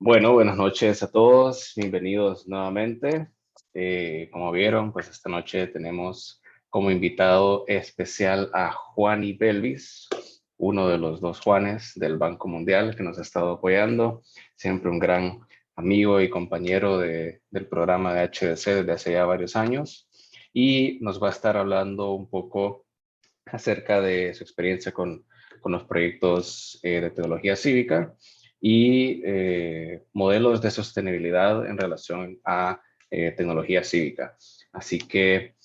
Bueno, buenas noches a todos, bienvenidos nuevamente. Como vieron, pues esta noche tenemos como invitado especial a Juani Belvis, uno de los dos Juanes del Banco Mundial que nos ha estado apoyando, siempre un gran amigo y compañero del programa de HDC desde hace ya varios años, y nos va a estar hablando un poco acerca de su experiencia con los proyectos de tecnología cívica y modelos de sostenibilidad en relación a tecnología cívica. Así que,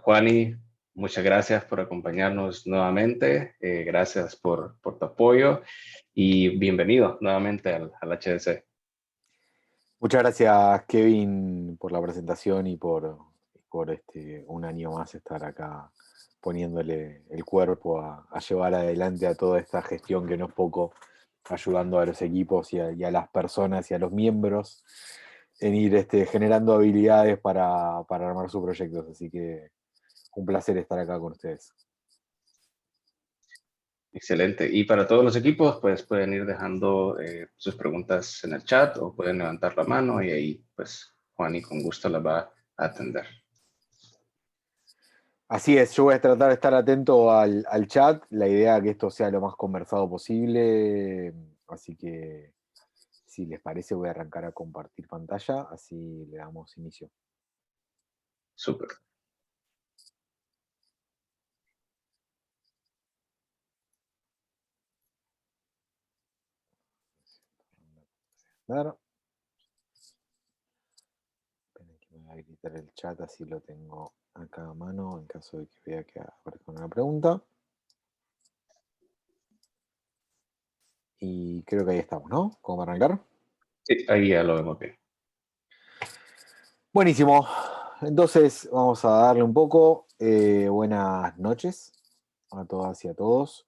Juani, muchas gracias por acompañarnos nuevamente, gracias por tu apoyo y bienvenido nuevamente al HDC. Muchas gracias, Kevin, por la presentación y por un año más estar acá poniéndole el cuerpo a llevar adelante a toda esta gestión que no es poco, ayudando a los equipos y a las personas y a los miembros en ir generando habilidades para armar sus proyectos. Así que un placer estar acá con ustedes. Excelente. Y para todos los equipos, pues pueden ir dejando sus preguntas en el chat o pueden levantar la mano y ahí, pues, Juani con gusto las va a atender. Así es, yo voy a tratar de estar atento al chat. La idea es que esto sea lo más conversado posible. Así que, si les parece, voy a arrancar a compartir pantalla, así le damos inicio. Súper. Claro. Esperen que me voy a habilitar el chat, así lo tengo acá a mano en caso de que vea que aparezca una pregunta. Y creo que ahí estamos, ¿no? ¿Cómo va a arrancar? Sí, ahí ya lo vemos bien. Buenísimo. Entonces vamos a darle un poco. Buenas noches a todas y a todos.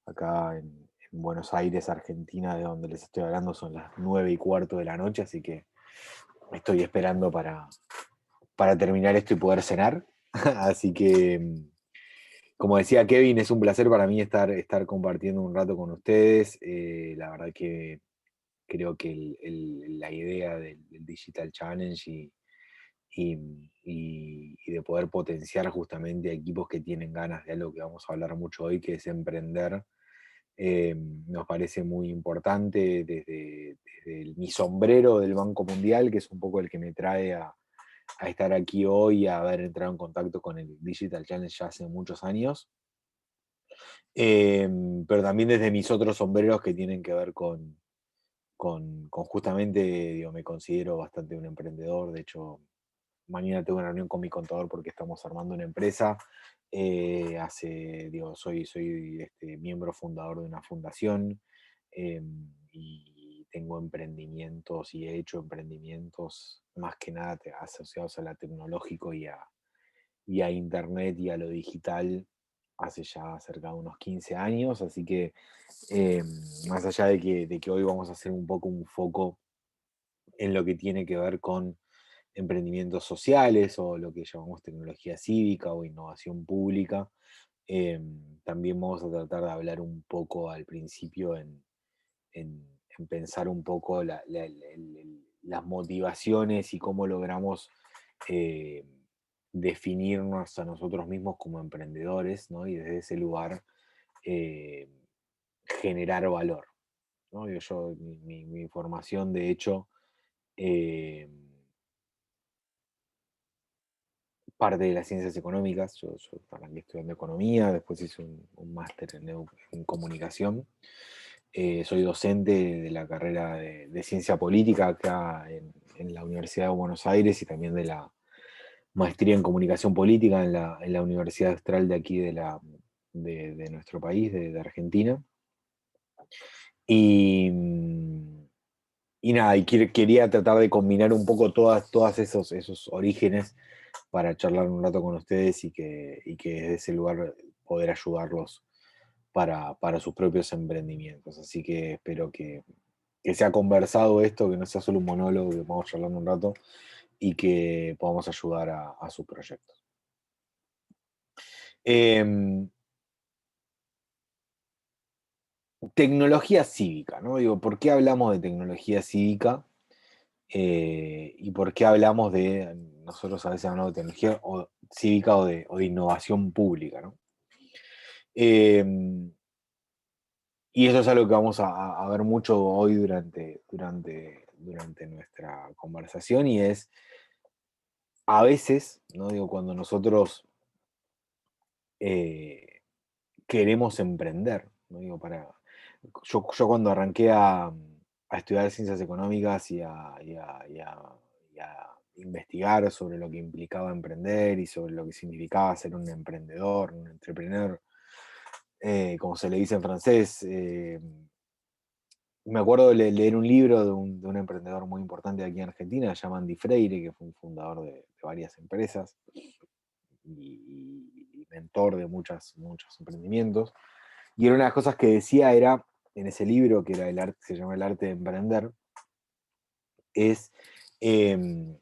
Acá en Buenos Aires, Argentina, de donde les estoy hablando, son las 9:15 de la noche, así que estoy esperando para terminar esto y poder cenar. Así que, como decía Kevin, es un placer para mí estar compartiendo un rato con ustedes. La verdad que creo que la idea del Digital Challenge y, y de poder potenciar justamente a equipos que tienen ganas de algo que vamos a hablar mucho hoy, que es emprender, nos parece muy importante desde mi sombrero del Banco Mundial, que es un poco el que me trae a estar aquí hoy, a haber entrado en contacto con el Digital Challenge ya hace muchos años. Pero también desde mis otros sombreros que tienen que ver con justamente, digo, me considero bastante un emprendedor. De hecho, mañana tengo una reunión con mi contador porque estamos armando una empresa. Soy miembro fundador de una fundación, y tengo emprendimientos y he hecho emprendimientos más que nada asociados a lo tecnológico y a Internet y a lo digital hace ya cerca de unos 15 años. Así que, eh, más allá de que hoy vamos a hacer un poco un foco en lo que tiene que ver con emprendimientos sociales o lo que llamamos tecnología cívica o innovación pública. También vamos a tratar de hablar un poco al principio en pensar un poco las motivaciones y cómo logramos eh, definirnos a nosotros mismos como emprendedores, ¿no? Y desde ese lugar eh, generar valor, ¿no? Mi formación, de hecho, eh, parte de las ciencias económicas. Yo arranqué estudiando economía, después hice un máster en comunicación. Soy docente de la carrera de ciencia política acá en la Universidad de Buenos Aires y también de la maestría en comunicación política en la Universidad Austral de aquí de nuestro país, de Argentina. Y, y nada, quería tratar de combinar un poco todas esos orígenes para charlar un rato con ustedes y que desde ese lugar poder ayudarlos para sus propios emprendimientos. Así que espero que sea conversado esto, que no sea solo un monólogo, que podamos charlar un rato y que podamos ayudar a sus proyectos. Em, tecnología cívica, ¿no? Digo, ¿por qué hablamos de tecnología cívica? ¿Y por qué hablamos de, nosotros a veces hablamos de tecnología cívica o de innovación pública, ¿no? Eh, y eso es algo que vamos a ver mucho hoy durante nuestra conversación, y es, a veces, ¿no? Digo, cuando nosotros eh, queremos emprender, ¿no? Digo, yo cuando arranqué a estudiar ciencias económicas y a investigar sobre lo que implicaba emprender y sobre lo que significaba ser un emprendedor, un entrepreneur, como se le dice en francés, me acuerdo de leer un libro de un emprendedor muy importante aquí en Argentina, se llama Andy Freire, que fue un fundador de varias empresas y mentor de muchos emprendimientos. Y una de las cosas que decía era, en ese libro, que era el arte, se llama El arte de emprender, es em,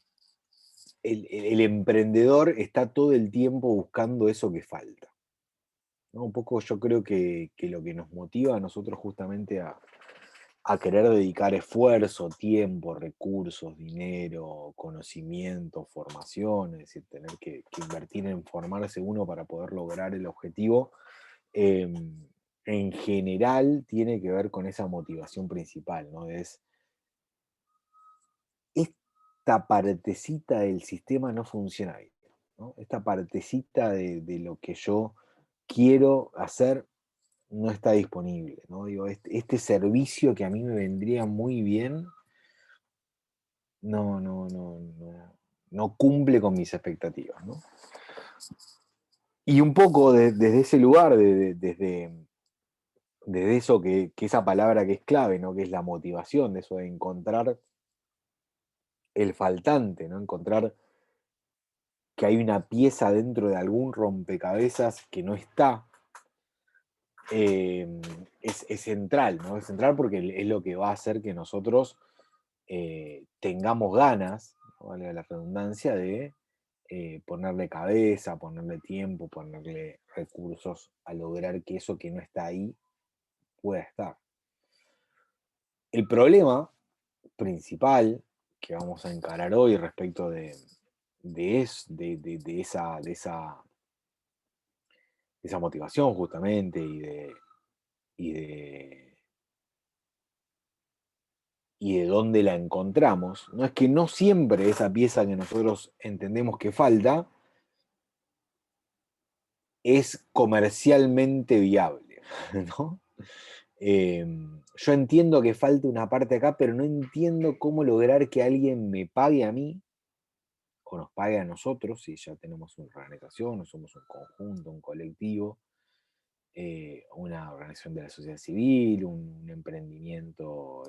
el emprendedor está todo el tiempo buscando eso que falta, ¿no? Un poco yo creo que lo que nos motiva a nosotros justamente a querer dedicar esfuerzo, tiempo, recursos, dinero, conocimiento, formación, es decir, tener que invertir en formarse uno para poder lograr el objetivo, en general tiene que ver con esa motivación principal, ¿no? Es esta partecita del sistema no funciona bien, ¿no? Esta partecita de lo que yo quiero hacer no está disponible, ¿no? Digo, este servicio que a mí me vendría muy bien no cumple con mis expectativas, ¿no? Y un poco desde ese lugar, desde eso que esa palabra que es clave, ¿no? Que es la motivación, de eso de encontrar el faltante, ¿no? Encontrar que hay una pieza dentro de algún rompecabezas que no está, eh, es central, ¿no? Es central porque es lo que va a hacer que nosotros tengamos ganas, ¿no? Vale la redundancia, de ponerle cabeza, ponerle tiempo, ponerle recursos a lograr que eso que no está ahí pueda estar. El problema principal que vamos a encarar hoy respecto de esa motivación justamente y de, y de dónde la encontramos, no es que no siempre esa pieza que nosotros entendemos que falta es comercialmente viable, ¿no? Yo entiendo que falta una parte acá, pero no entiendo cómo lograr que alguien me pague a mí o nos pague a nosotros, si ya tenemos una organización o somos un conjunto, un colectivo, una organización de la sociedad civil, un emprendimiento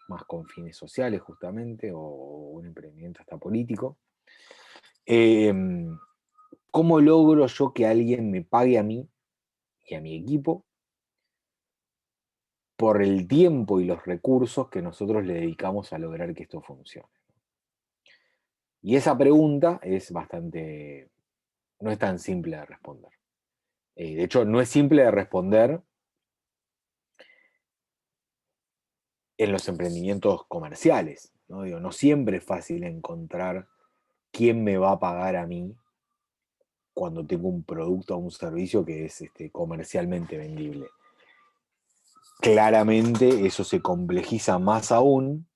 más con fines sociales justamente, o un emprendimiento hasta político. ¿Cómo logro yo que alguien me pague a mí y a mi equipo por el tiempo y los recursos que nosotros le dedicamos a lograr que esto funcione? Y esa pregunta no es tan simple de responder. De hecho, no es simple de responder en los emprendimientos comerciales, ¿no? Digo, no siempre es fácil encontrar quién me va a pagar a mí cuando tengo un producto o un servicio que es comercialmente vendible. Claramente eso se complejiza más aún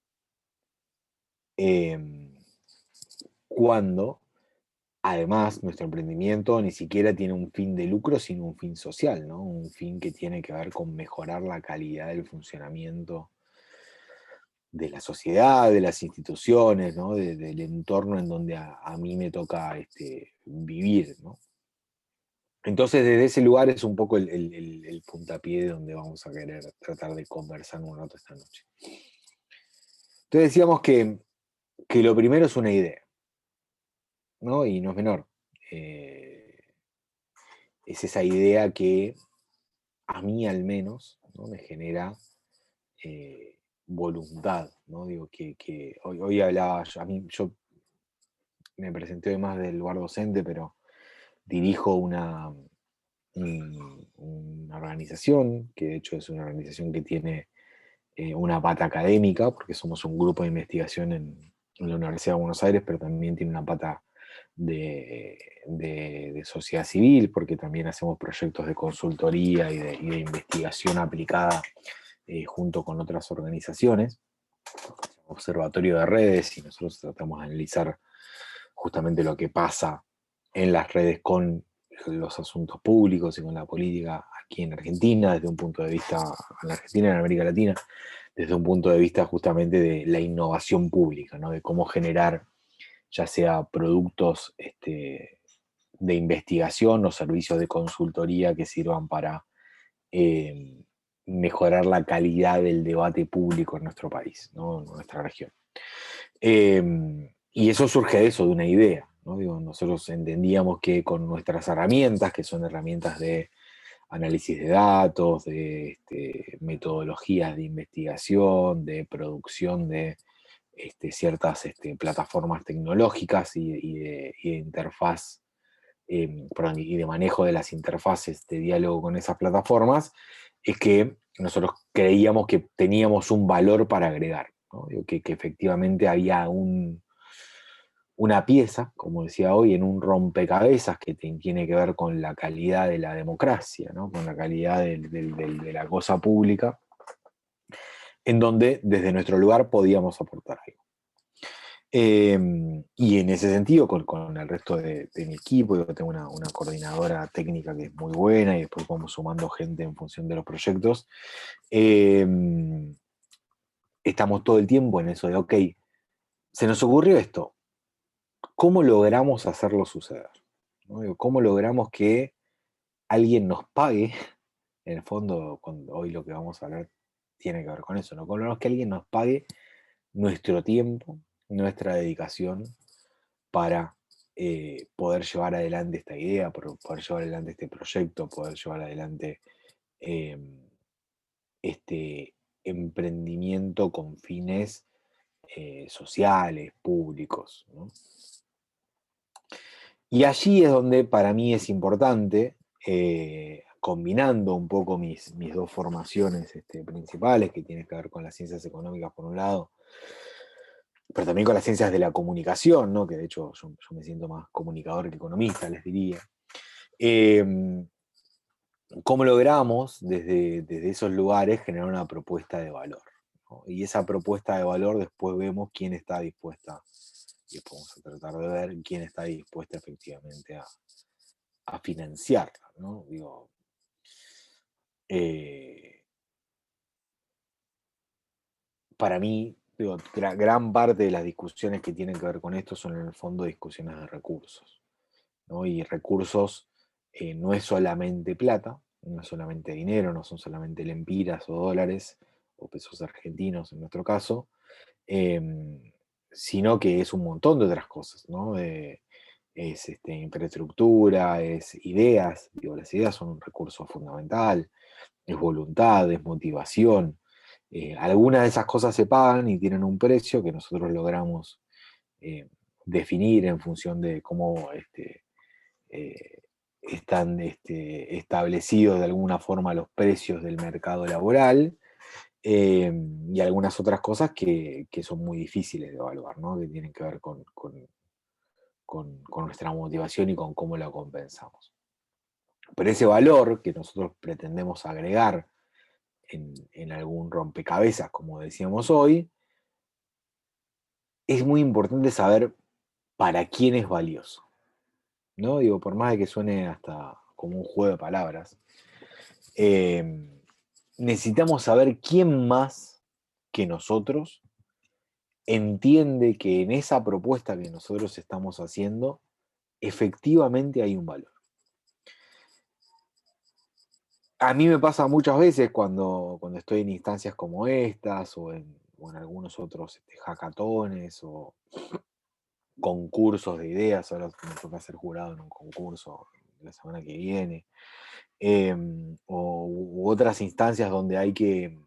eh, cuando además nuestro emprendimiento ni siquiera tiene un fin de lucro, sino un fin social, ¿no? Un fin que tiene que ver con mejorar la calidad del funcionamiento de la sociedad, de las instituciones, ¿no? Del entorno en donde a mí me toca vivir, ¿no? Entonces, desde ese lugar es un poco el puntapié de donde vamos a querer tratar de conversar un rato esta noche. Entonces decíamos que lo primero es una idea, ¿no? Y no es menor. Es esa idea que a mí al menos, ¿no? Me genera voluntad, ¿no? Digo que hoy hablaba, yo me presenté además del lugar docente, pero dirijo una organización, que de hecho es una organización que tiene una pata académica, porque somos un grupo de investigación en la Universidad de Buenos Aires, pero también tiene una pata de sociedad civil, porque también hacemos proyectos de consultoría y de investigación aplicada junto con otras organizaciones, observatorio de redes, y nosotros tratamos de analizar justamente lo que pasa en las redes con los asuntos públicos y con la política aquí en Argentina, desde un punto de vista, en la Argentina y en América Latina, desde un punto de vista justamente de la innovación pública, ¿no? De cómo generar ya sea productos de investigación o servicios de consultoría que sirvan para eh, mejorar la calidad del debate público en nuestro país, ¿no? En nuestra región. Y eso surge de eso, de una idea, ¿no? Digo, nosotros entendíamos que con nuestras herramientas, que son herramientas de análisis de datos, de metodologías de investigación, de producción de ciertas plataformas tecnológicas y de interfaz, perdón, y de manejo de las interfaces de diálogo con esas plataformas, es que nosotros creíamos que teníamos un valor para agregar, ¿no? Digo, que efectivamente había una pieza, como decía hoy, en un rompecabezas que tiene que ver con la calidad de la democracia, ¿no? Con la calidad de la cosa pública, en donde desde nuestro lugar podíamos aportar algo. Y en ese sentido, con el resto de mi equipo, yo tengo una coordinadora técnica que es muy buena y después vamos sumando gente en función de los proyectos, eh, estamos todo el tiempo en eso de, ok, se nos ocurrió esto, ¿cómo logramos hacerlo suceder? ¿No? Digo, ¿cómo logramos que alguien nos pague? En el fondo, hoy lo que vamos a hablar tiene que ver con eso, ¿no? ¿Cómo logramos que alguien nos pague nuestro tiempo, nuestra dedicación para poder llevar adelante esta idea, poder llevar adelante este proyecto, poder llevar adelante eh, este emprendimiento con fines sociales, públicos, ¿no? Y allí es donde para mí es importante, combinando un poco mis dos formaciones principales, que tienen que ver con las ciencias económicas por un lado, pero también con las ciencias de la comunicación, ¿no? Que de hecho yo me siento más comunicador que economista, les diría. Eh, ¿Cómo logramos desde esos lugares generar una propuesta de valor? ¿No? Y esa propuesta de valor después vemos quién está dispuesta, y después vamos a tratar de ver quién está dispuesta efectivamente a financiarla, ¿no? Digo, eh, para mí, digo, gran parte de las discusiones que tienen que ver con esto son en el fondo discusiones de recursos, ¿no? Y recursos no es solamente plata, no es solamente dinero, no son solamente lempiras o dólares o pesos argentinos en nuestro caso, sino que es un montón de otras cosas, ¿no? Es infraestructura, es ideas, digo, las ideas son un recurso fundamental, es voluntad, es motivación. Algunas de esas cosas se pagan y tienen un precio que nosotros logramos eh, definir en función de cómo eh, están establecidos de alguna forma los precios del mercado laboral, y algunas otras cosas que son muy difíciles de evaluar, ¿no? Que tienen que ver con nuestra motivación y con cómo la compensamos. Pero ese valor que nosotros pretendemos agregar en algún rompecabezas, como decíamos hoy, es muy importante saber para quién es valioso, ¿no? Digo, por más de que suene hasta como un juego de palabras, eh, necesitamos saber quién más que nosotros entiende que en esa propuesta que nosotros estamos haciendo, efectivamente hay un valor. A mí me pasa muchas veces cuando estoy en instancias como estas o en algunos otros hackatones o concursos de ideas. Ahora me toca ser jurado en un concurso la semana que viene, u otras instancias donde hay que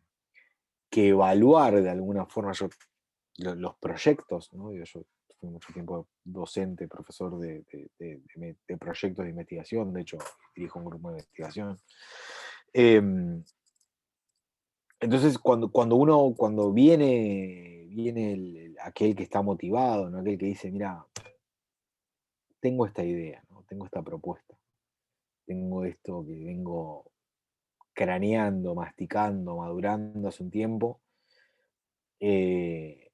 evaluar de alguna forma los proyectos, ¿no? Yo fui mucho tiempo docente, profesor de proyectos de investigación, de hecho dirijo un grupo de investigación. Entonces, cuando viene aquel que está motivado, ¿no? Aquel que dice, mira, tengo esta idea, ¿no? Tengo esta propuesta, tengo esto que vengo craneando, masticando, madurando hace un tiempo, que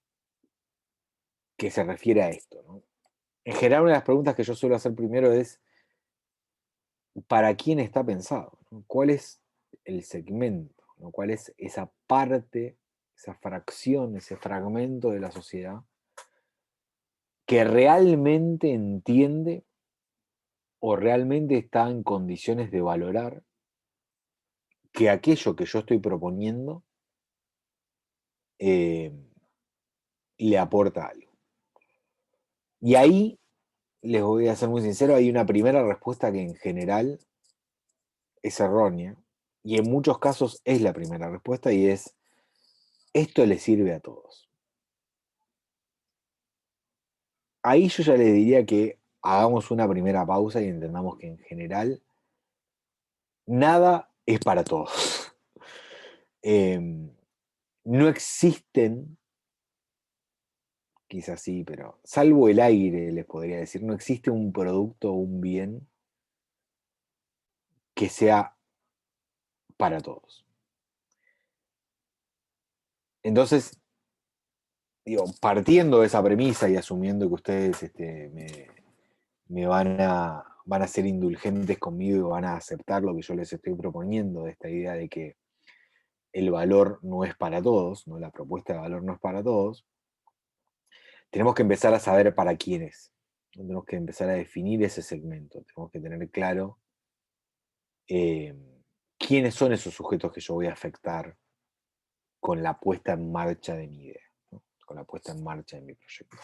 se refiere a esto, ¿no? En general, una de las preguntas que yo suelo hacer primero es, ¿para quién está pensado? ¿No? ¿Cuál es el segmento? ¿No? ¿Cuál es esa parte, esa fracción, ese fragmento de la sociedad que realmente entiende o realmente está en condiciones de valorar que aquello que yo estoy proponiendo eh, le aporta algo? Y ahí, les voy a ser muy sincero, hay una primera respuesta que en general es errónea, y en muchos casos es la primera respuesta, y es, esto le sirve a todos. Ahí yo ya les diría que hagamos una primera pausa y entendamos que en general nada es para todos. No existen, quizás sí, pero salvo el aire, les podría decir, no existe un producto o un bien que sea para todos. Entonces, digo, partiendo de esa premisa y asumiendo que ustedes me van a ser indulgentes conmigo y van a aceptar lo que yo les estoy proponiendo, de esta idea de que el valor no es para todos, ¿no? La propuesta de valor no es para todos, tenemos que empezar a saber para quién es. Tenemos que empezar a definir ese segmento, tenemos que tener claro quiénes son esos sujetos que yo voy a afectar con la puesta en marcha de mi idea, ¿no? Con la puesta en marcha de mi proyecto.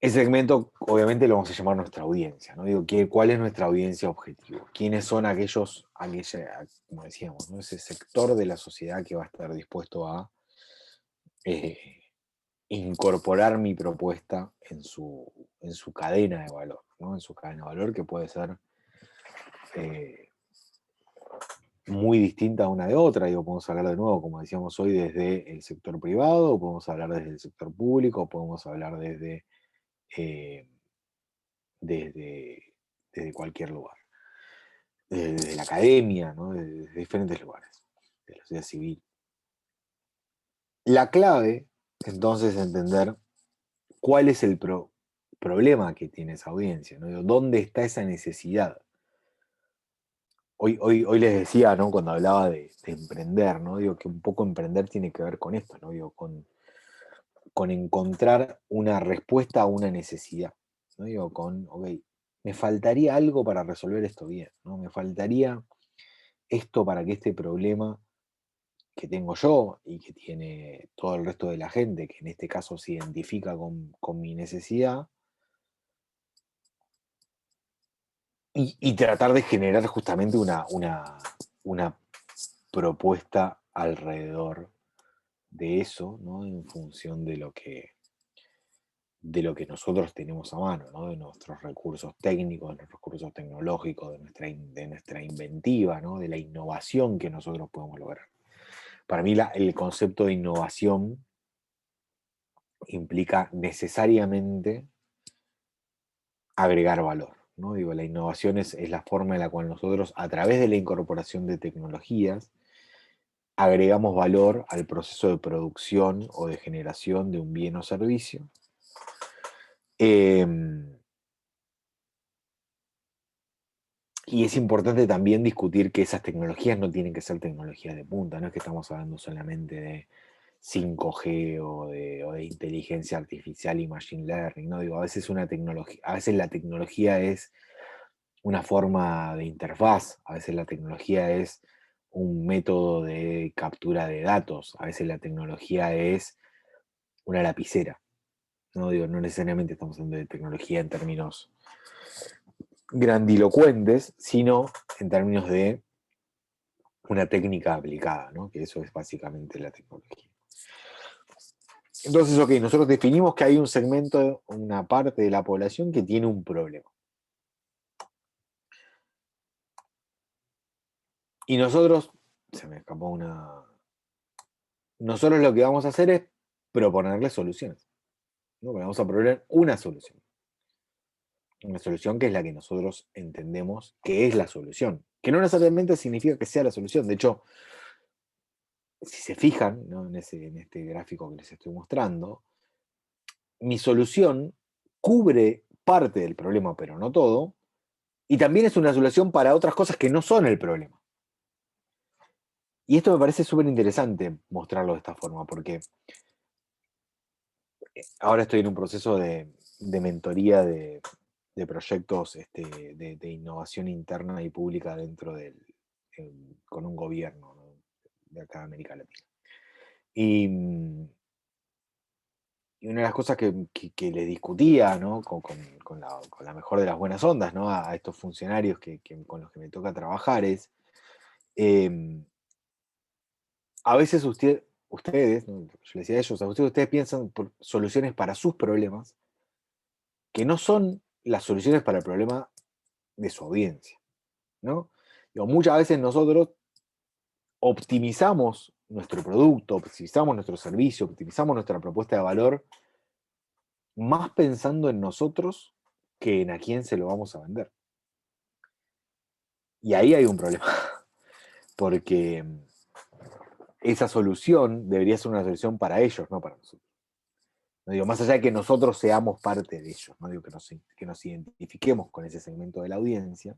Ese segmento, obviamente, lo vamos a llamar nuestra audiencia, ¿no? Digo, ¿cuál es nuestra audiencia objetivo? ¿Quiénes son como decíamos, ¿no? Ese sector de la sociedad que va a estar dispuesto a incorporar mi propuesta en su cadena de valor, ¿no? En su cadena de valor, que puede ser muy distinta una de otra. Digo, podemos hablar de nuevo, como decíamos hoy, desde el sector privado, o podemos hablar desde el sector público, o podemos hablar desde cualquier lugar, desde la academia, ¿no? Desde diferentes lugares, de la sociedad civil. La clave, entonces, es entender cuál es el problema que tiene esa audiencia, ¿no? ¿Dónde está esa necesidad? Hoy les decía, ¿no? Cuando hablaba de emprender, ¿no? Digo que un poco emprender tiene que ver con esto, ¿no? Digo, con encontrar una respuesta a una necesidad, ¿no? Digo, ok, me faltaría algo para resolver esto bien, ¿no? Me faltaría esto para que este problema que tengo yo y que tiene todo el resto de la gente, que en este caso se identifica con mi necesidad, y tratar de generar justamente una propuesta alrededor de eso, ¿no? En función de lo que nosotros tenemos a mano, ¿no? De nuestros recursos técnicos, de nuestros recursos tecnológicos, de nuestra inventiva, ¿no? De la innovación que nosotros podemos lograr. Para mí el concepto de innovación implica necesariamente agregar valor, ¿no? Digo, la innovación es la forma en la cual nosotros, a través de la incorporación de tecnologías, agregamos valor al proceso de producción o de generación de un bien o servicio. Y es importante también discutir que esas tecnologías no tienen que ser tecnologías de punta, no es que estamos hablando solamente de 5G o de inteligencia artificial y machine learning, ¿no? Digo, a veces la tecnología es una forma de interfaz, a veces la tecnología es un método de captura de datos, a veces la tecnología es una lapicera, ¿no? Digo, no necesariamente estamos hablando de tecnología en términos grandilocuentes, sino en términos de una técnica aplicada, ¿no? Que eso es básicamente la tecnología. Entonces, ok, nosotros definimos que hay un segmento, una parte de la población que tiene un problema. Y nosotros, se me escapó una... Nosotros lo que vamos a hacer es proponerle soluciones, ¿no? Vamos a proponer una solución. Una solución que es la que nosotros entendemos que es la solución. Que no necesariamente significa que sea la solución. De hecho, si se fijan, ¿no? en este gráfico que les estoy mostrando, mi solución cubre parte del problema, pero no todo, y también es una solución para otras cosas que no son el problema. Y esto me parece súper interesante mostrarlo de esta forma, porque ahora estoy en un proceso de mentoría de proyectos de innovación interna y pública dentro con un gobierno, ¿no? De acá de América Latina. Y, y una de las cosas que les discutía, ¿no? Con la mejor de las buenas ondas, ¿no? A estos funcionarios con los que me toca trabajar es, eh, a veces ustedes, ¿no? Yo les decía a ellos, ustedes piensan por soluciones para sus problemas que no son las soluciones para el problema de su audiencia, ¿no? Digo, muchas veces nosotros optimizamos nuestro producto, optimizamos nuestro servicio, optimizamos nuestra propuesta de valor más pensando en nosotros que en a quién se lo vamos a vender. Y ahí hay un problema, porque esa solución debería ser una solución para ellos, no para nosotros. No digo, más allá de que nosotros seamos parte de ellos, no digo que nos identifiquemos con ese segmento de la audiencia.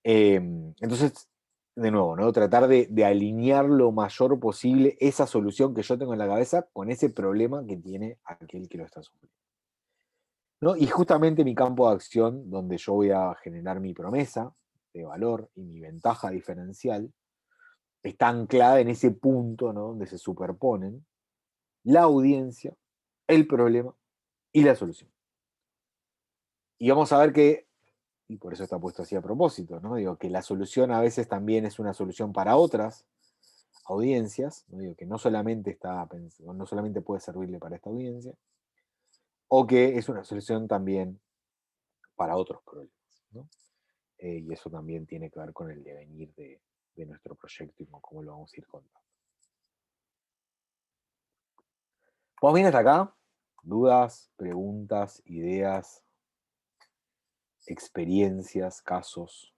Entonces, de nuevo, ¿no? Tratar de alinear lo mayor posible esa solución que yo tengo en la cabeza con ese problema que tiene aquel que lo está sufriendo, ¿no? Y justamente mi campo de acción, donde yo voy a generar mi promesa de valor y mi ventaja diferencial, está anclada en ese punto, ¿no? Donde se superponen la audiencia, el problema y la solución. Y vamos a ver que, y por eso está puesto así a propósito, ¿no? Digo, que la solución a veces también es una solución para otras audiencias, ¿no? Digo, que no solamente puede servirle para esta audiencia, o que es una solución también para otros problemas, ¿no? Y eso también tiene que ver con el devenir de nuestro proyecto y con cómo lo vamos a ir contando. ¿Vamos bien hasta acá? ¿Dudas, preguntas, ideas, experiencias, casos,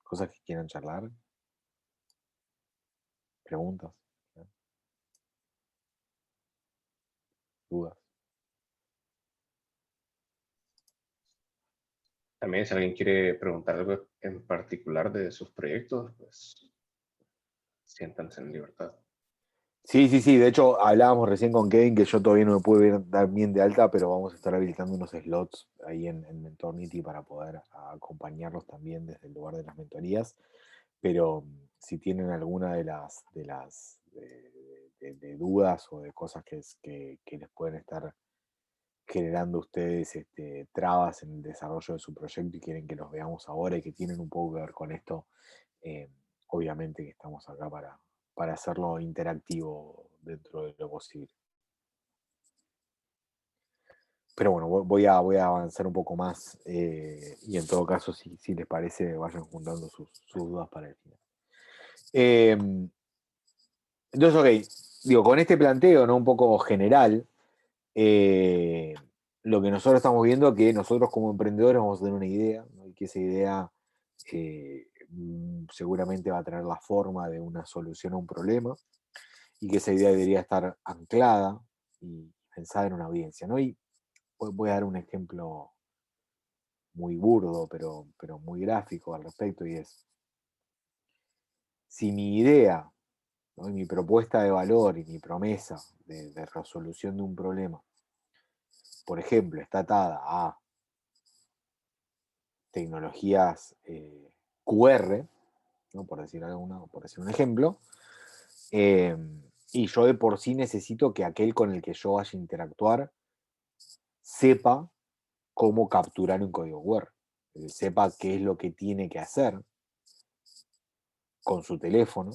cosas que quieran charlar? ¿Preguntas? ¿No? ¿Dudas? También si alguien quiere preguntar algo en particular de sus proyectos, pues siéntanse en libertad. Sí, sí, sí. De hecho, hablábamos recién con Kevin que yo todavía no me pude dar bien de alta, pero vamos a estar habilitando unos slots ahí en Mentornity para poder acompañarlos también desde el lugar de las mentorías. Pero si tienen alguna de dudas o de cosas que les pueden estar generando ustedes trabas en el desarrollo de su proyecto y quieren que los veamos ahora y que tienen un poco que ver con esto, eh, obviamente que estamos acá para hacerlo interactivo dentro de lo posible. Pero bueno, voy a avanzar un poco más y en todo caso, si les parece, vayan juntando sus dudas para el final. Entonces, ok, digo, con este planteo, ¿no? Un poco general, eh, lo que nosotros estamos viendo es que nosotros como emprendedores vamos a tener una idea, ¿no? Y que esa idea seguramente va a tener la forma de una solución a un problema y que esa idea debería estar anclada y pensada en una audiencia, ¿no? Y voy a dar un ejemplo muy burdo, pero muy gráfico al respecto, y es, si mi idea, ¿no? Y mi propuesta de valor y mi promesa de resolución de un problema, por ejemplo, está atada a tecnologías QR, ¿no? Por decir un ejemplo, eh, y yo de por sí necesito que aquel con el que yo vaya a interactuar sepa cómo capturar un código QR, sepa qué es lo que tiene que hacer con su teléfono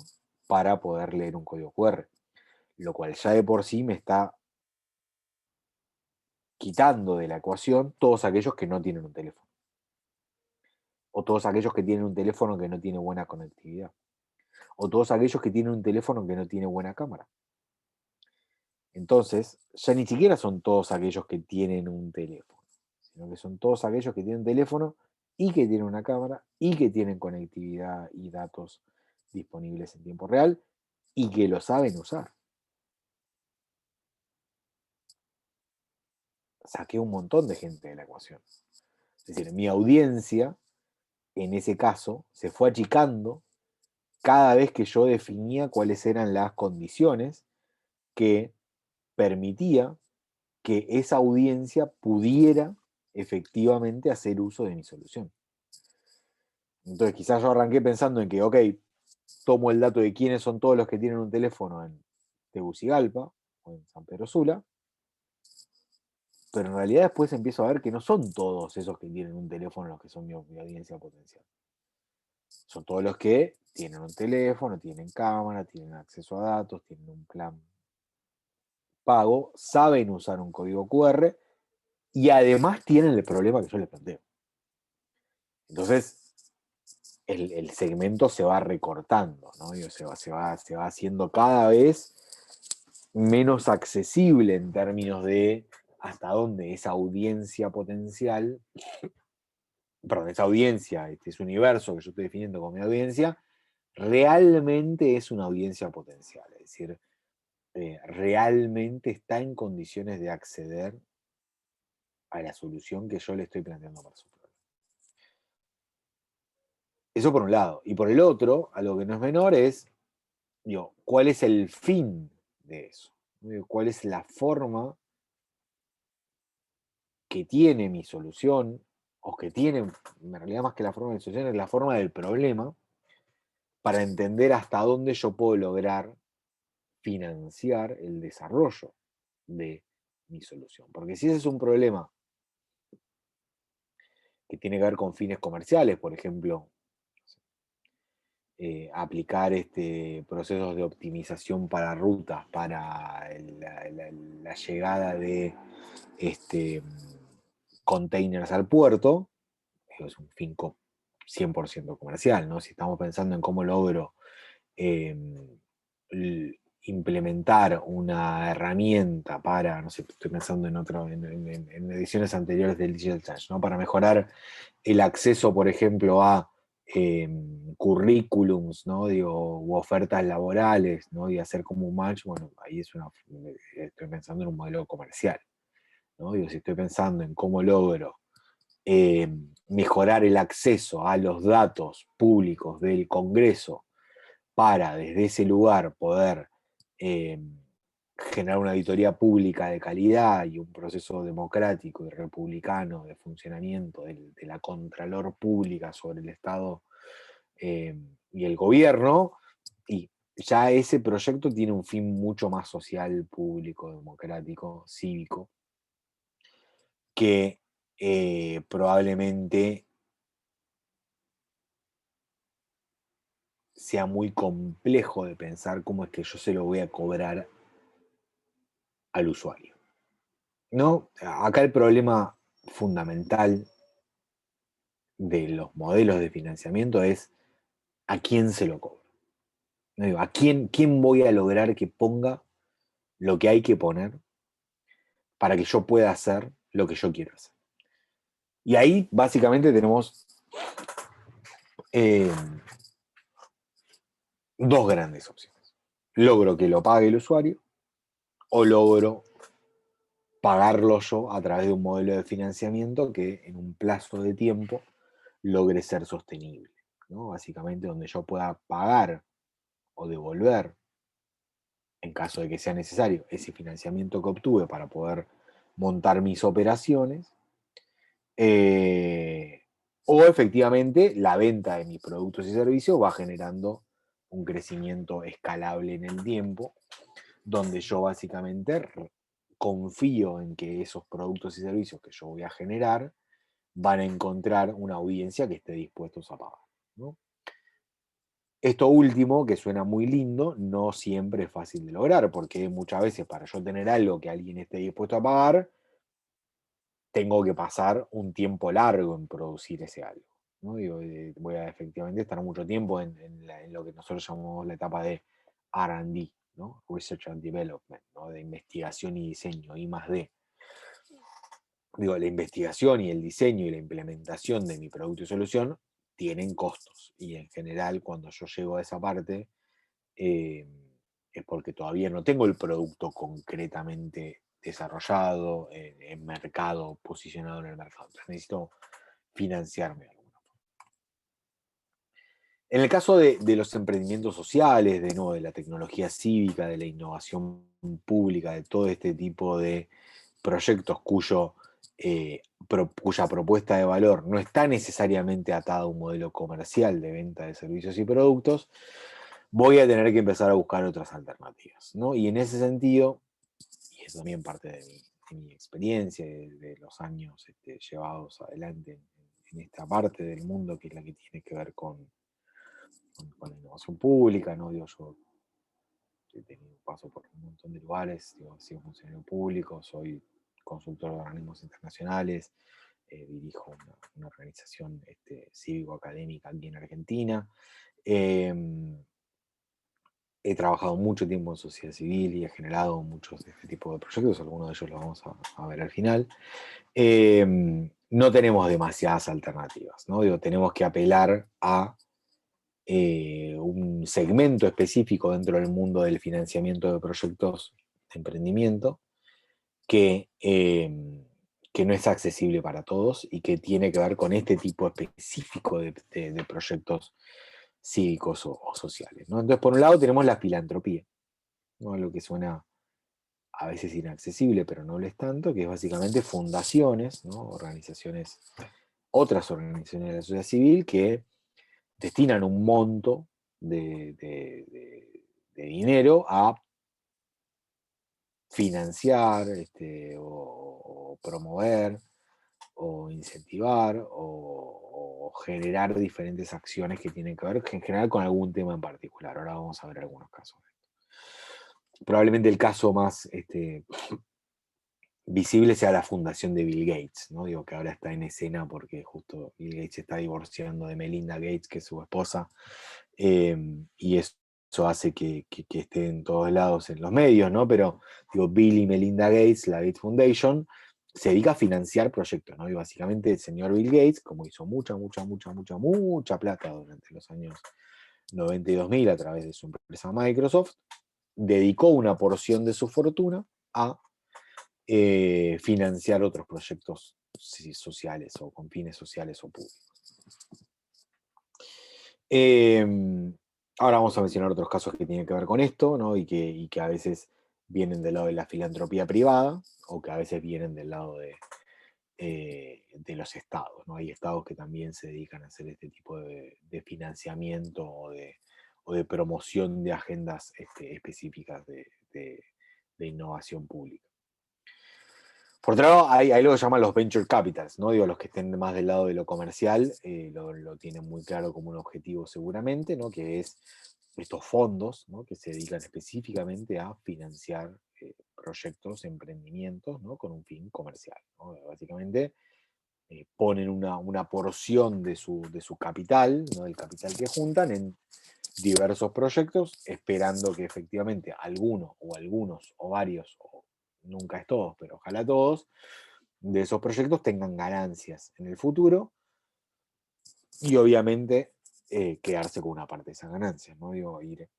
para poder leer un código QR, lo cual ya de por sí me está quitando de la ecuación todos aquellos que no tienen un teléfono. O todos aquellos que tienen un teléfono que no tiene buena conectividad. O todos aquellos que tienen un teléfono que no tiene buena cámara. Entonces, ya ni siquiera son todos aquellos que tienen un teléfono, sino que son todos aquellos que tienen teléfono y que tienen una cámara y que tienen conectividad y datos disponibles en tiempo real y que lo saben usar. Saqué un montón de gente de la ecuación. Es decir, mi audiencia, en ese caso, se fue achicando cada vez que yo definía cuáles eran las condiciones que permitía que esa audiencia pudiera efectivamente hacer uso de mi solución. Entonces quizás yo arranqué pensando en que, ok, tomo el dato de quiénes son todos los que tienen un teléfono en Tegucigalpa o en San Pedro Sula, pero en realidad después empiezo a ver que no son todos esos que tienen un teléfono los que son mi audiencia potencial. Son todos los que tienen un teléfono, tienen cámara, tienen acceso a datos, tienen un plan pago, saben usar un código QR y además tienen el problema que yo les planteo. Entonces, el segmento se va recortando, ¿no? Se va haciendo cada vez menos accesible en términos de hasta dónde esa audiencia potencial, perdón, esa audiencia, ese universo que yo estoy definiendo como mi audiencia, realmente es una audiencia potencial. Es decir, realmente está en condiciones de acceder a la solución que yo le estoy planteando para su problema. Eso por un lado. Y por el otro, algo que no es menor es, digo, ¿cuál es el fin de eso? ¿Cuál es la forma que tiene mi solución, o que tiene, en realidad más que la forma de solución, es la forma del problema, para entender hasta dónde yo puedo lograr financiar el desarrollo de mi solución? Porque si ese es un problema que tiene que ver con fines comerciales, por ejemplo, aplicar procesos de optimización para rutas, para la llegada de containers al puerto, es un fin 100% comercial, ¿no? Si estamos pensando en cómo logro implementar una herramienta para, no sé, estoy pensando en ediciones anteriores del Digital Challenge, ¿no? Para mejorar el acceso, por ejemplo, a currículums, ¿no? Digo, u ofertas laborales, ¿no? Y hacer como un match, bueno, ahí estoy pensando en un modelo comercial, ¿no? Digo, si estoy pensando en cómo logro mejorar el acceso a los datos públicos del Congreso para desde ese lugar poder generar una auditoría pública de calidad y un proceso democrático y republicano de funcionamiento de la Contralor Pública sobre el Estado y el gobierno, y ya ese proyecto tiene un fin mucho más social, público, democrático, cívico, que probablemente sea muy complejo de pensar cómo es que yo se lo voy a cobrar al usuario. ¿No? Acá el problema fundamental de los modelos de financiamiento es a quién se lo cobro. No digo, quién voy a lograr que ponga lo que hay que poner para que yo pueda hacer lo que yo quiero hacer. Y ahí básicamente tenemos dos grandes opciones. Logro que lo pague el usuario o logro pagarlo yo a través de un modelo de financiamiento que en un plazo de tiempo logre ser sostenible, ¿no? Básicamente donde yo pueda pagar o devolver, en caso de que sea necesario, ese financiamiento que obtuve para poder montar mis operaciones, eh, o efectivamente la venta de mis productos y servicios va generando un crecimiento escalable en el tiempo, donde yo básicamente confío en que esos productos y servicios que yo voy a generar van a encontrar una audiencia que esté dispuestos a pagar, ¿no? Esto último, que suena muy lindo, no siempre es fácil de lograr, porque muchas veces para yo tener algo que alguien esté dispuesto a pagar, tengo que pasar un tiempo largo en producir ese algo, ¿no? Digo, voy a efectivamente estar mucho tiempo en lo que nosotros llamamos la etapa de R&D, ¿no? Research and Development, ¿no? De investigación y diseño, I+D. Digo, la investigación y el diseño y la implementación de mi producto y solución tienen costos. Y en general, cuando yo llego a esa parte, es porque todavía no tengo el producto concretamente desarrollado, en mercado, posicionado en el mercado. Entonces necesito financiarme de alguna forma. En el caso de los emprendimientos sociales, de, nuevo, de la tecnología cívica, de la innovación pública, de todo este tipo de proyectos cuya propuesta de valor no está necesariamente atada a un modelo comercial de venta de servicios y productos, voy a tener que empezar a buscar otras alternativas, ¿no? Y en ese sentido, y es también parte de mi experiencia, de los años llevados adelante en esta parte del mundo, que es la que tiene que ver con la innovación pública, ¿no? Digo, yo he tenido paso por un montón de lugares, digo, he sido funcionario público, soy consultor de organismos internacionales, dirijo una organización cívico-académica aquí en Argentina. He trabajado mucho tiempo en sociedad civil y he generado muchos de este tipo de proyectos, algunos de ellos los vamos a ver al final. No tenemos demasiadas alternativas, ¿no? Digo, tenemos que apelar a un segmento específico dentro del mundo del financiamiento de proyectos de emprendimiento que no es accesible para todos y que tiene que ver con este tipo específico de proyectos cívicos o sociales, ¿no? Entonces, por un lado tenemos la filantropía, ¿no? Lo que suena a veces inaccesible, pero no lo es tanto, que es básicamente fundaciones, ¿no? Otras organizaciones de la sociedad civil que destinan un monto de dinero a financiar o promover o incentivar o generar diferentes acciones que tienen que ver en general con algún tema en particular. Ahora vamos a ver algunos casos. Probablemente el caso más visible sea la fundación de Bill Gates, ¿no? Digo que ahora está en escena porque justo Bill Gates se está divorciando de Melinda Gates, que es su esposa, y eso hace que esté en todos lados en los medios, ¿no? Pero digo, Bill y Melinda Gates, la Gates Foundation, se dedica a financiar proyectos, ¿no? Y básicamente el señor Bill Gates, como hizo mucha plata durante los años 90 y 2000 a través de su empresa Microsoft, dedicó una porción de su fortuna a financiar otros proyectos sociales o con fines sociales o públicos. Ahora vamos a mencionar otros casos que tienen que ver con esto, ¿no? y que a veces vienen del lado de la filantropía privada o que a veces vienen del lado de los estados, ¿no? Hay estados que también se dedican a hacer este tipo de financiamiento o de promoción de agendas específicas de innovación pública. Por otro lado, hay lo que llaman los venture capitals, ¿no? Digo, los que estén más del lado de lo comercial lo tienen muy claro como un objetivo seguramente, ¿no? Que es estos fondos, ¿no? Que se dedican específicamente a financiar proyectos, emprendimientos, ¿no? Con un fin comercial, ¿no? Básicamente ponen una porción de su capital, ¿no? Del capital que juntan en diversos proyectos, esperando que efectivamente alguno o algunos o varios, o nunca es todos, pero ojalá todos, de esos proyectos tengan ganancias en el futuro y obviamente quedarse con una parte de esas ganancias, ¿no? Digo, ir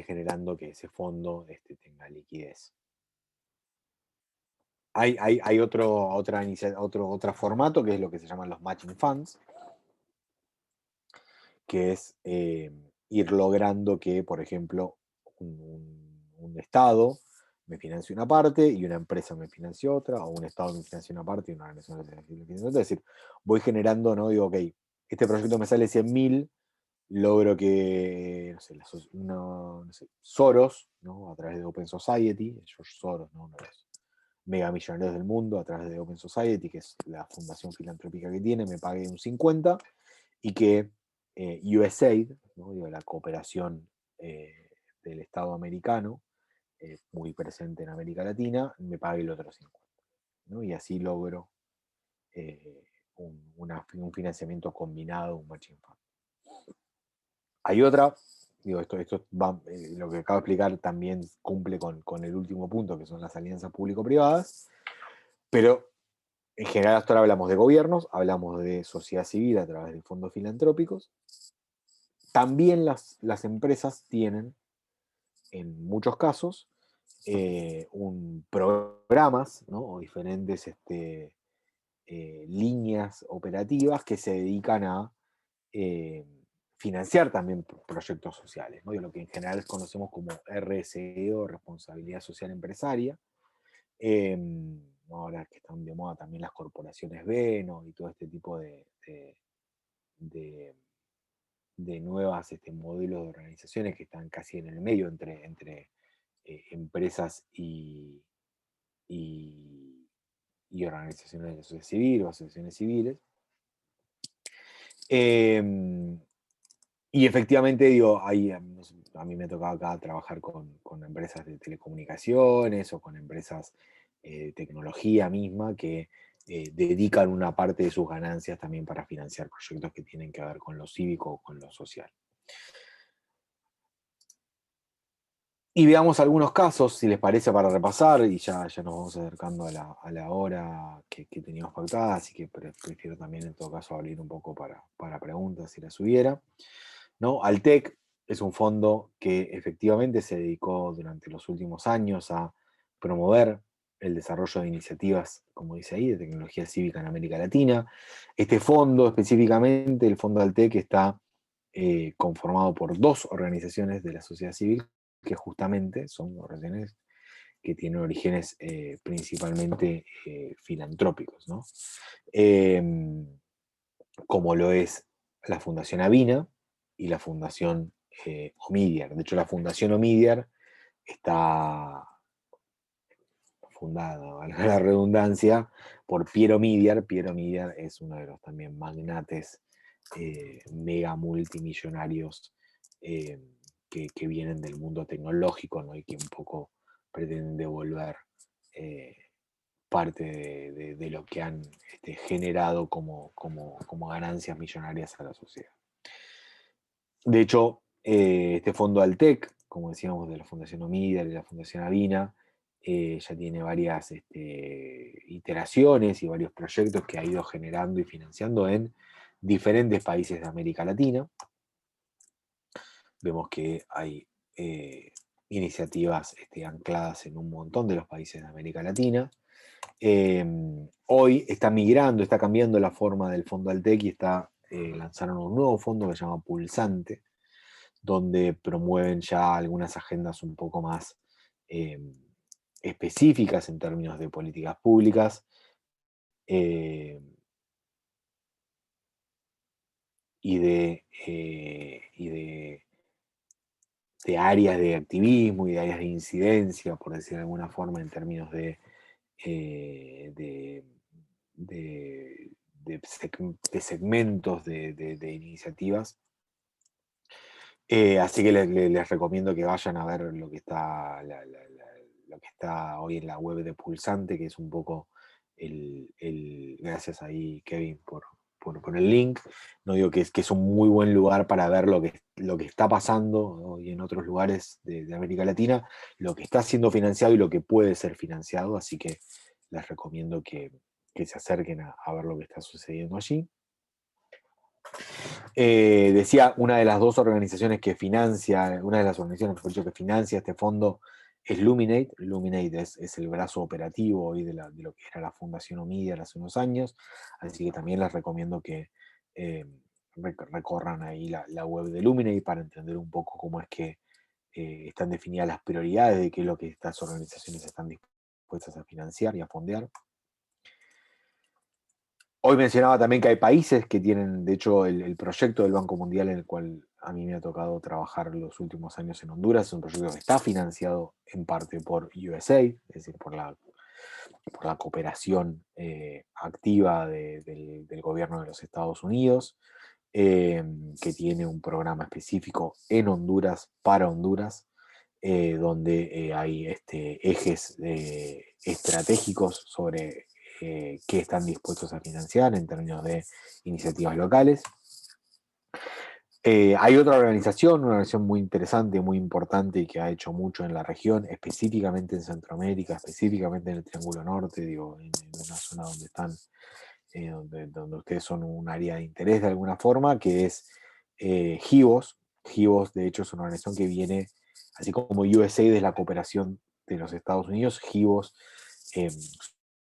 generando que ese fondo tenga liquidez. Hay otro formato que es lo que se llaman los matching funds, que es ir logrando que, por ejemplo, un Estado me financie una parte y una empresa me financie otra, o un Estado me financie una parte y una organización me financie otra. Es decir, voy generando, ¿no? Digo, ok, este proyecto me sale 100.000, logro que, no sé, Soros, ¿no? A través de Open Society, George Soros, ¿no? Uno de los megamillonarios del mundo, a través de Open Society, que es la fundación filantrópica que tiene, me pague un 50, y que USAID, ¿no? Digo, la cooperación del Estado americano, muy presente en América Latina, me pague el otro 50. ¿no? Y así logro un financiamiento combinado, un matching fund. Hay otra, digo, lo que acabo de explicar también cumple con el último punto, que son las alianzas público-privadas, pero en general hasta ahora hablamos de gobiernos, hablamos de sociedad civil a través de fondos filantrópicos. También las empresas tienen, en muchos casos, programas, ¿no? O diferentes líneas operativas que se dedican a financiar también proyectos sociales, ¿no? De lo que en general conocemos como RSE o responsabilidad social empresaria. Ahora que están de moda también las corporaciones B, ¿no? Y todo este tipo de nuevas modelos de organizaciones que están casi en el medio entre empresas y organizaciones de la sociedad civil o asociaciones civiles. Y efectivamente, digo, a mí me tocaba acá trabajar con empresas de telecomunicaciones o con empresas de tecnología misma que dedican una parte de sus ganancias también para financiar proyectos que tienen que ver con lo cívico o con lo social. Y veamos algunos casos, si les parece, para repasar, y ya nos vamos acercando a la hora que teníamos pactada, así que prefiero también en todo caso abrir un poco para preguntas si las hubiera. ¿No? Altec es un fondo que efectivamente se dedicó durante los últimos años a promover el desarrollo de iniciativas, como dice ahí, de tecnología cívica en América Latina. Este fondo específicamente, el Fondo Altec, está conformado por 2 organizaciones de la sociedad civil que justamente son organizaciones que tienen orígenes principalmente filantrópicos, ¿no? Como lo es la Fundación Avina y la Fundación Omidyar. De hecho, la Fundación Omidyar está fundada, valga la redundancia, por Piero Omidyar. Piero Omidyar es uno de los también magnates mega multimillonarios que vienen del mundo tecnológico, ¿no? Y que un poco pretenden devolver parte de lo que han generado como ganancias millonarias a la sociedad. De hecho, este fondo Altec, como decíamos, de la Fundación Omidyar y la Fundación Avina, ya tiene varias iteraciones y varios proyectos que ha ido generando y financiando en diferentes países de América Latina. Vemos que hay iniciativas ancladas en un montón de los países de América Latina. Hoy está migrando, está cambiando la forma del fondo Altec y lanzaron un nuevo fondo que se llama Pulsante, donde promueven ya algunas agendas un poco más específicas en términos de políticas públicas. Y de áreas de activismo y de áreas de incidencia, por decir de alguna forma, en términos de segmentos de iniciativas. Así que les recomiendo que vayan a ver lo que está hoy en la web de Pulsante, que es un poco gracias ahí, Kevin, por el link. No digo que es un muy buen lugar para ver lo que está pasando hoy en otros lugares de América Latina, lo que está siendo financiado y lo que puede ser financiado, así que les recomiendo que se acerquen a ver lo que está sucediendo allí. Decía, una de las organizaciones que financia este fondo es Luminate. Luminate es el brazo operativo hoy de lo que era la Fundación Omidyar hace unos años, así que también les recomiendo que recorran ahí la web de Luminate para entender un poco cómo es que están definidas las prioridades de qué es lo que estas organizaciones están dispuestas a financiar y a fondear. Hoy mencionaba también que hay países que tienen, de hecho, el proyecto del Banco Mundial, en el cual a mí me ha tocado trabajar los últimos años en Honduras. Es un proyecto que está financiado en parte por USAID, es decir, por la cooperación activa del gobierno de los Estados Unidos, que tiene un programa específico en Honduras, para Honduras, donde hay ejes estratégicos sobre qué están dispuestos a financiar en términos de iniciativas locales. Hay otra organización, una organización muy interesante, muy importante y que ha hecho mucho en la región, específicamente en Centroamérica, específicamente en el Triángulo Norte, digo, en una zona donde están, donde ustedes son un área de interés de alguna forma, que es GIVOS. GIVOS, de hecho, es una organización que viene, así como USAID es la cooperación de los Estados Unidos, GIVOS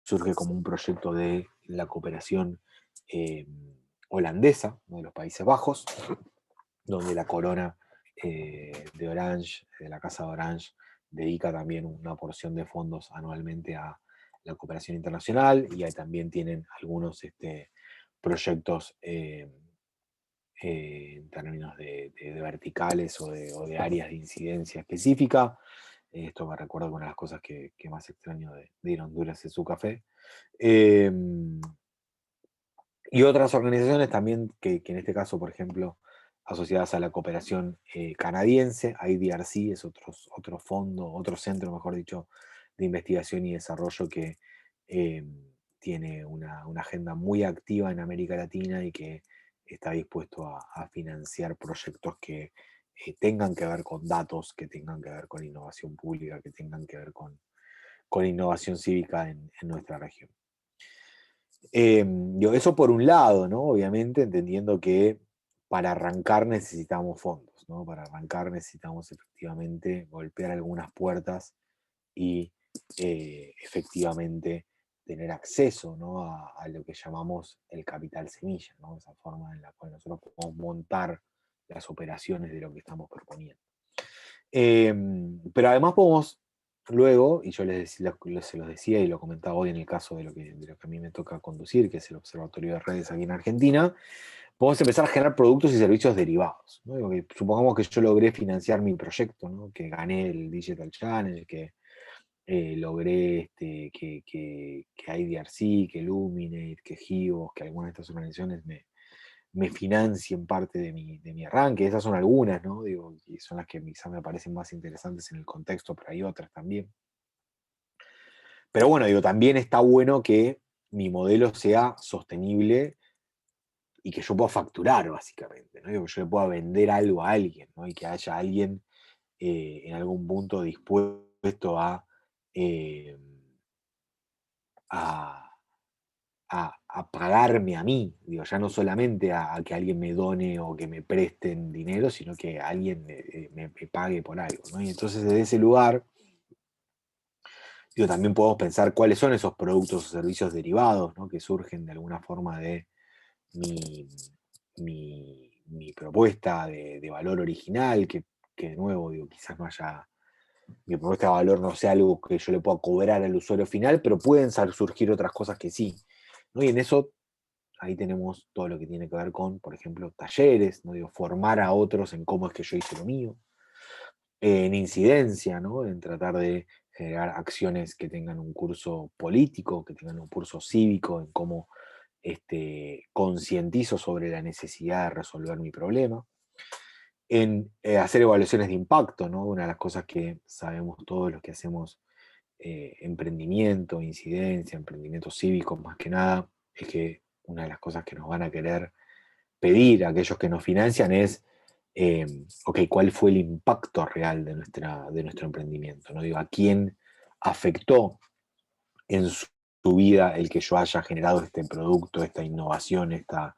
surge como un proyecto de la cooperación holandesa, ¿no?, de los Países Bajos, donde la corona de Orange, de la Casa de Orange, dedica también una porción de fondos anualmente a la cooperación internacional, y ahí también tienen algunos proyectos en términos de verticales o de áreas de incidencia específica. Esto me recuerda con una de las cosas que más extraño de ir a Honduras es su café. Y otras organizaciones también que en este caso, por ejemplo, asociadas a la cooperación canadiense, IDRC es otro fondo, otro centro, mejor dicho, de investigación y desarrollo que tiene una agenda muy activa en América Latina y que está dispuesto a financiar proyectos que tengan que ver con datos, que tengan que ver con innovación pública, que tengan que ver con innovación cívica en nuestra región. Eso por un lado, ¿no? Obviamente, entendiendo que para arrancar necesitamos fondos, ¿no? Para arrancar necesitamos efectivamente golpear algunas puertas y efectivamente tener acceso, ¿no?, a lo que llamamos el capital semilla, ¿no? Esa forma en la cual nosotros podemos montar las operaciones de lo que estamos proponiendo. Pero además podemos luego, y yo se los decía y lo comentaba hoy en el caso de lo que a mí me toca conducir, que es el Observatorio de Redes aquí en Argentina, podemos empezar a generar productos y servicios derivados, ¿no? Digo, que supongamos que yo logré financiar mi proyecto, ¿no?, que gané el Digital Challenge, que logré que IDRC, que Luminate, que GIVOS, que algunas de estas organizaciones me financien parte de mi arranque. Esas son algunas, ¿no? Digo, y son las que quizás me parecen más interesantes en el contexto, pero hay otras también. Pero bueno, digo, también está bueno que mi modelo sea sostenible y que yo pueda facturar, básicamente, ¿no? Digo, que yo le pueda vender algo a alguien, ¿no? Y que haya alguien en algún punto dispuesto eh, a, a pagarme a mí, digo, ya no solamente a que alguien me done o que me presten dinero, sino que alguien me pague por algo, ¿no? Y entonces desde ese lugar, digo, también podemos pensar cuáles son esos productos o servicios derivados, ¿no?, que surgen de alguna forma de mi, mi propuesta de valor original, que de nuevo, digo, quizás no haya, mi propuesta de valor no sea algo que yo le pueda cobrar al usuario final, pero pueden surgir otras cosas que sí, ¿no? Y en eso ahí tenemos todo lo que tiene que ver con, por ejemplo, talleres, ¿no? Digo, formar a otros en cómo es que yo hice lo mío, en incidencia, ¿no?, en tratar de generar acciones que tengan un curso político, que tengan un curso cívico, en cómo concientizo sobre la necesidad de resolver mi problema, en hacer evaluaciones de impacto, ¿no? Una de las cosas que sabemos todos los que hacemos emprendimiento, incidencia, emprendimiento cívico más que nada, es que una de las cosas que nos van a querer pedir a aquellos que nos financian es, ok, ¿cuál fue el impacto real de nuestro emprendimiento? ¿No? Digo, ¿a quién afectó en su vida el que yo haya generado este producto, esta innovación, esta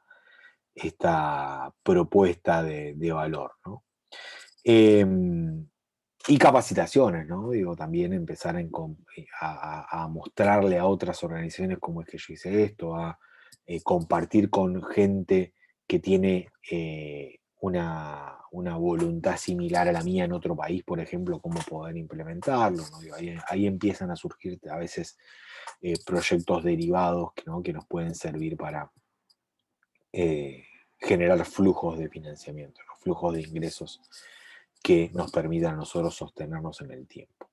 propuesta de valor, ¿no? Y capacitaciones, ¿no? Digo, también empezar a mostrarle a otras organizaciones cómo es que yo hice esto, a compartir con gente que tiene una voluntad similar a la mía en otro país, por ejemplo, cómo poder implementarlo, ¿no? Digo, ahí empiezan a surgir a veces proyectos derivados, ¿no?, que nos pueden servir para generar flujos de financiamiento, ¿no?, flujos de ingresos que nos permitan a nosotros sostenernos en el tiempo.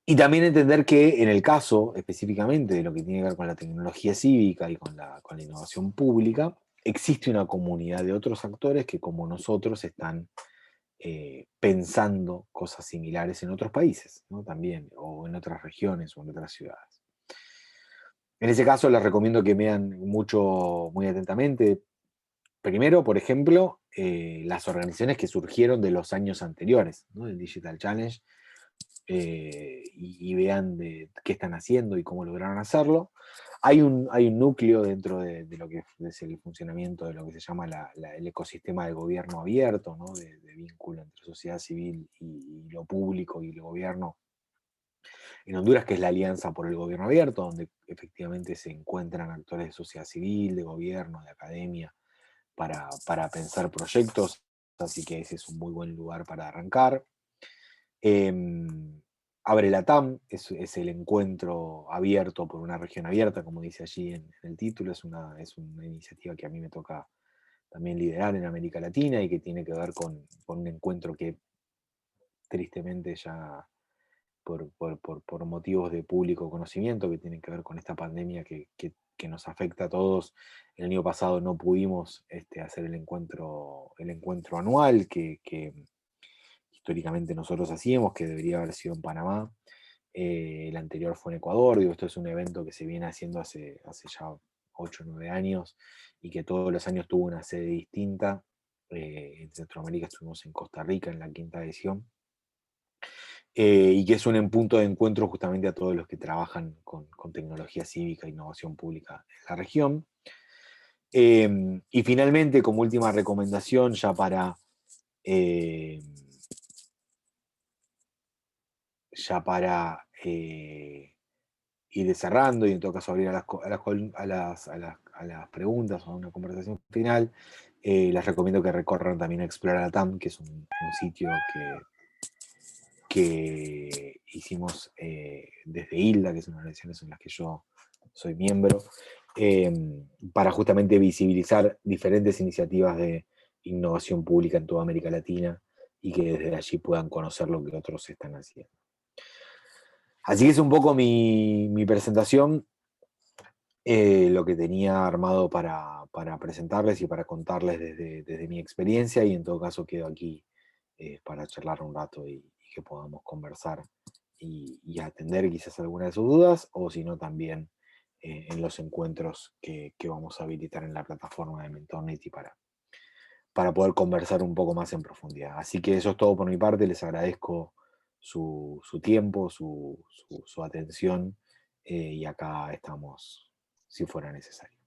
Y también entender que en el caso específicamente de lo que tiene que ver con la tecnología cívica y con la innovación pública, existe una comunidad de otros actores que como nosotros están pensando cosas similares en otros países, ¿no? También, o en otras regiones o en otras ciudades. En ese caso les recomiendo que vean muy atentamente. Primero, por ejemplo, las organizaciones que surgieron de los años anteriores, ¿no? Del Digital Challenge, y vean qué están haciendo y cómo lograron hacerlo. Hay un núcleo dentro de lo que es el funcionamiento de lo que se llama el ecosistema de gobierno abierto, ¿no? De vínculo entre sociedad civil y lo público y el gobierno en Honduras, que es la Alianza por el Gobierno Abierto, donde efectivamente se encuentran actores de sociedad civil, de gobierno, de academia, para pensar proyectos, así que ese es un muy buen lugar para arrancar. Abre Latam es el encuentro abierto por una región abierta, como dice allí en el título, es una iniciativa que a mí me toca también liderar en América Latina y que tiene que ver con un encuentro que tristemente ya por motivos de público conocimiento que tienen que ver con esta pandemia que nos afecta a todos. El año pasado no pudimos hacer el encuentro anual que históricamente nosotros hacíamos, que debería haber sido en Panamá. El anterior fue en Ecuador. Digo, esto es un evento que se viene haciendo hace ya 8 o 9 años y que todos los años tuvo una sede distinta. En Centroamérica estuvimos en Costa Rica en la 5ª edición. Y que es un punto de encuentro justamente a todos los que trabajan con tecnología cívica e innovación pública en la región. Y finalmente, como última recomendación, ya para ir cerrando y en todo caso abrir a las preguntas o a una conversación final, les recomiendo que recorran también Explorar Latam, que es un sitio que hicimos desde ILDA, que es una de las organizaciones en las que yo soy miembro, para justamente visibilizar diferentes iniciativas de innovación pública en toda América Latina y que desde allí puedan conocer lo que otros están haciendo. Así que es un poco mi presentación, lo que tenía armado para presentarles y para contarles desde mi experiencia, y en todo caso quedo aquí para charlar un rato y que podamos conversar y atender quizás alguna de sus dudas, o si no también en los encuentros que vamos a habilitar en la plataforma de Mentornity para poder conversar un poco más en profundidad. Así que eso es todo por mi parte, les agradezco su tiempo, su atención, y acá estamos si fuera necesario.